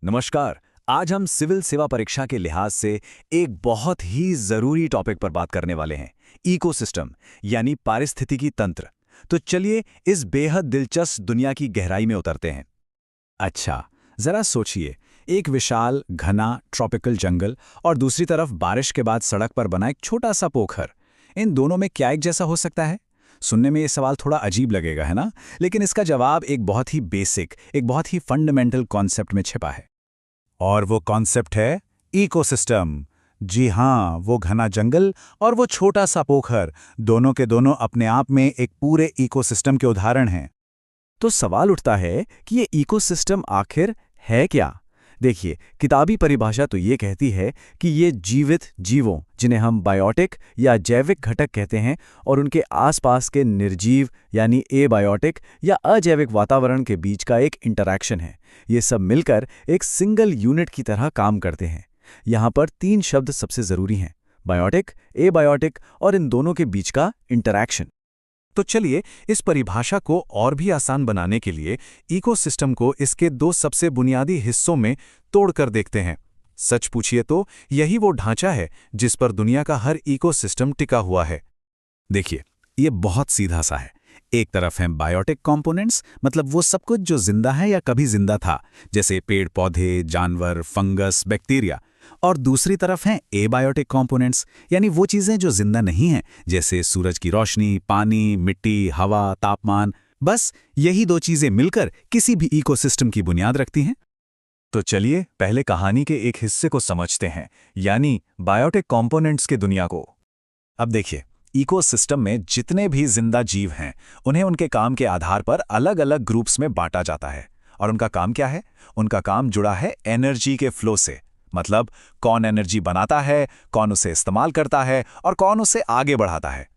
नमस्कार। आज हम सिविल सेवा परीक्षा के लिहाज से एक बहुत ही जरूरी टॉपिक पर बात करने वाले हैं, इकोसिस्टम यानी पारिस्थितिकी तंत्र। तो चलिए इस बेहद दिलचस्प दुनिया की गहराई में उतरते हैं। अच्छा, जरा सोचिए, एक विशाल घना ट्रॉपिकल जंगल और दूसरी तरफ बारिश के बाद सड़क पर बना एक छोटा सा पोखर। इन दोनों में क्या एक जैसा हो सकता है? सुनने में ये सवाल थोड़ा अजीब लगेगा, है ना? लेकिन इसका जवाब एक बहुत ही बेसिक, एक बहुत ही फंडामेंटल कॉन्सेप्ट में छिपा है। और वो कॉन्सेप्ट है इकोसिस्टम। जी हाँ, वो घना जंगल और वो छोटा सा पोखर, दोनों के दोनों अपने आप में एक पूरे इकोसिस्टम के उदाहरण हैं। तो सवाल उठता है कि ये इकोसिस्टम आखिर है क्या? देखिए, किताबी परिभाषा तो ये कहती है कि ये जीवित जीवों, जिन्हें हम बायोटिक या जैविक घटक कहते हैं, और उनके आसपास के निर्जीव यानी एबायोटिक या अजैविक वातावरण के बीच का एक इंटरैक्शन है। ये सब मिलकर एक सिंगल यूनिट की तरह काम करते हैं। यहाँ पर 3 शब्द सबसे ज़रूरी हैं: बायोटिक, एबायोटिक और इन दोनों के बीच का इंटरैक्शन। तो चलिए इस परिभाषा को और भी आसान बनाने के लिए इकोसिस्टम को इसके 2 सबसे बुनियादी हिस्सों में तोड़कर देखते हैं। सच पूछिए तो यही वो ढांचा है जिस पर दुनिया का हर इकोसिस्टम टिका हुआ है। देखिए, ये बहुत सीधा सा है। एक तरफ हैं बायोटिक कंपोनेंट्स, मतलब वो सब कुछ जो जिंदा है या कभी जिंदा था, जैसे पेड़ पौधे, जानवर, फंगस, बैक्टीरिया। और दूसरी तरफ हैं एबायोटिक कंपोनेंट्स, यानी वो चीजें जो जिंदा नहीं हैं, जैसे सूरज की रोशनी, पानी, मिट्टी, हवा, तापमान। बस यही 2 चीजें मिलकर किसी भी इकोसिस्टम की बुनियाद रखती हैं। तो चलिए पहले कहानी के एक हिस्से को समझते हैं, यानी बायोटिक कंपोनेंट्स के दुनिया को। अब देखिए, इकोसिस्टम में जितने भी जिंदा जीव हैं, उन्हें उनके काम के आधार पर अलग अलग ग्रुप्स में बांटा जाता है। और उनका काम क्या है? उनका काम जुड़ा है एनर्जी के फ्लो से। मतलब कौन एनर्जी बनाता है, कौन उसे इस्तेमाल करता है और कौन उसे आगे बढ़ाता है।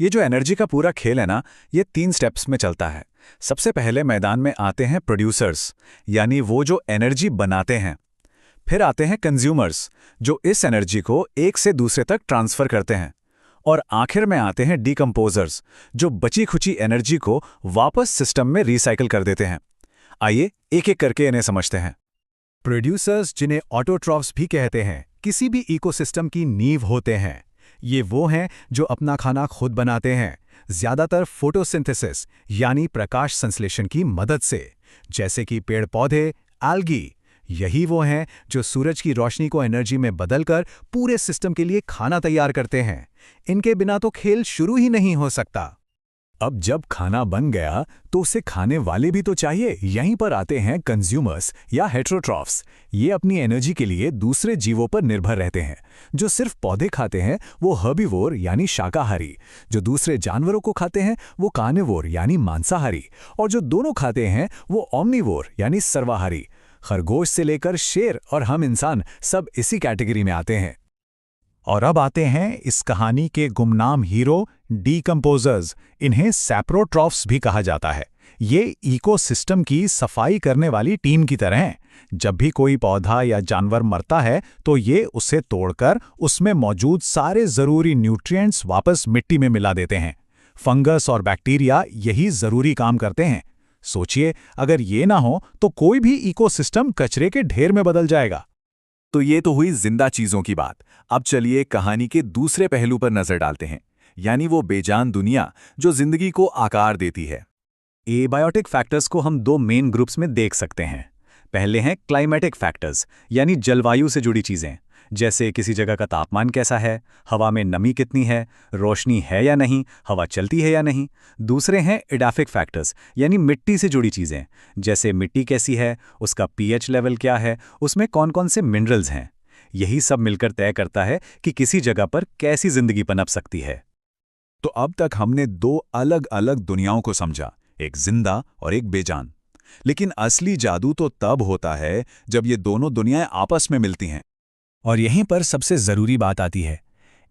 ये जो एनर्जी का पूरा खेल है ना, ये 3 स्टेप्स में चलता है। सबसे पहले मैदान में आते हैं प्रोड्यूसर्स, यानी वो जो एनर्जी बनाते हैं। फिर आते हैं कंज्यूमर्स, जो इस एनर्जी को एक से दूसरे तक ट्रांसफर करते हैं। और आखिर में आते हैं डीकंपोजर्स, जो बची खुची एनर्जी को वापस सिस्टम में रिसाइकिल कर देते हैं। आइए एक एक करके इन्हें समझते हैं। प्रोड्यूसर्स, जिन्हें ऑटोट्रॉफ्स भी कहते हैं, किसी भी इकोसिस्टम की नींव होते हैं। ये वो हैं जो अपना खाना खुद बनाते हैं, ज्यादातर फोटोसिंथेसिस यानी प्रकाश संश्लेषण की मदद से, जैसे कि पेड़ पौधे, एल्गी। यही वो हैं जो सूरज की रोशनी को एनर्जी में बदलकर पूरे सिस्टम के लिए खाना तैयार करते हैं। इनके बिना तो खेल शुरू ही नहीं हो सकता। अब जब खाना बन गया तो उसे खाने वाले भी तो चाहिए। यहीं पर आते हैं कंज्यूमर्स या हेटेरोट्रॉफ्स। ये अपनी एनर्जी के लिए दूसरे जीवों पर निर्भर रहते हैं। जो सिर्फ पौधे खाते हैं वो हर्बीवोर यानी शाकाहारी, जो दूसरे जानवरों को खाते हैं वो कार्निवोर यानी मांसाहारी, और जो दोनों खाते हैं वो ओमनीवोर यानी सर्वाहारी। खरगोश से लेकर शेर और हम इंसान सब इसी कैटेगरी में आते हैं। और अब आते हैं इस कहानी के गुमनाम हीरो, डीकंपोजर्स। इन्हें सैप्रोट्रॉफ्स भी कहा जाता है। ये इकोसिस्टम की सफाई करने वाली टीम की तरह हैं। जब भी कोई पौधा या जानवर मरता है तो ये उसे तोड़कर उसमें मौजूद सारे जरूरी न्यूट्रिएंट्स वापस मिट्टी में मिला देते हैं। फंगस और बैक्टीरिया यही जरूरी काम करते हैं। सोचिए, अगर ये ना हो तो कोई भी इकोसिस्टम कचरे के ढेर में बदल जाएगा। तो ये तो हुई जिंदा चीजों की बात। अब चलिए कहानी के दूसरे पहलू पर नजर डालते हैं, यानी वो बेजान दुनिया जो जिंदगी को आकार देती है। एबायोटिक फैक्टर्स को हम 2 मेन ग्रुप्स में देख सकते हैं। पहले हैं क्लाइमेटिक फैक्टर्स, यानी जलवायु से जुड़ी चीजें, जैसे किसी जगह का तापमान कैसा है, हवा में नमी कितनी है, रोशनी है या नहीं, हवा चलती है या नहीं। दूसरे हैं एडाफिक फैक्टर्स, यानी मिट्टी से जुड़ी चीजें, जैसे मिट्टी कैसी है, उसका पीएच लेवल क्या है, उसमें कौन कौन से मिनरल्स हैं। यही सब मिलकर तय करता है कि किसी जगह पर कैसी जिंदगी पनप सकती है। तो अब तक हमने 2 अलग अलग दुनियाओं को समझा, एक जिंदा और एक बेजान। लेकिन असली जादू तो तब होता है जब ये दोनों दुनियाएं आपस में मिलती हैं। और यहीं पर सबसे जरूरी बात आती है।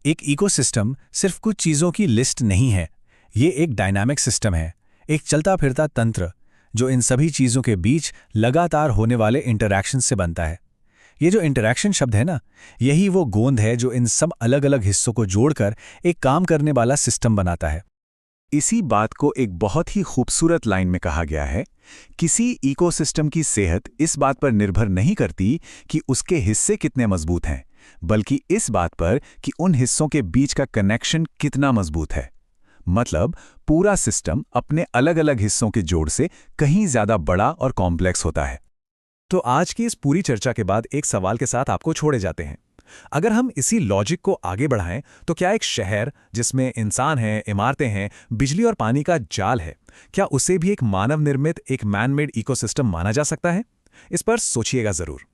एक इकोसिस्टम सिर्फ कुछ चीजों की लिस्ट नहीं है। ये एक डायनामिक सिस्टम है, एक चलता फिरता तंत्र जो इन सभी चीजों के बीच लगातार होने वाले इंटरैक्शन से बनता है। ये जो इंटरैक्शन शब्द है ना, यही वो गोंद है जो इन सब अलग अलग हिस्सों को जोड़कर एक काम करने वाला सिस्टम बनाता है। इसी बात को एक बहुत ही खूबसूरत लाइन में कहा गया है, किसी इकोसिस्टम की सेहत इस बात पर निर्भर नहीं करती कि उसके हिस्से कितने मजबूत हैं, बल्कि इस बात पर कि उन हिस्सों के बीच का कनेक्शन कितना मजबूत है। मतलब पूरा सिस्टम अपने अलग-अलग हिस्सों के जोड़ से कहीं ज्यादा बड़ा और कॉम्प्लेक्स होता है। तो आज की इस पूरी चर्चा के बाद एक सवाल के साथ आपको छोड़े जाते हैं। अगर हम इसी लॉजिक को आगे बढ़ाएं तो क्या एक शहर जिसमें इंसान हैं, इमारतें हैं, बिजली और पानी का जाल है, क्या उसे भी एक मानव निर्मित, एक मैन मेड इकोसिस्टम माना जा सकता है? इस पर सोचिएगा जरूर।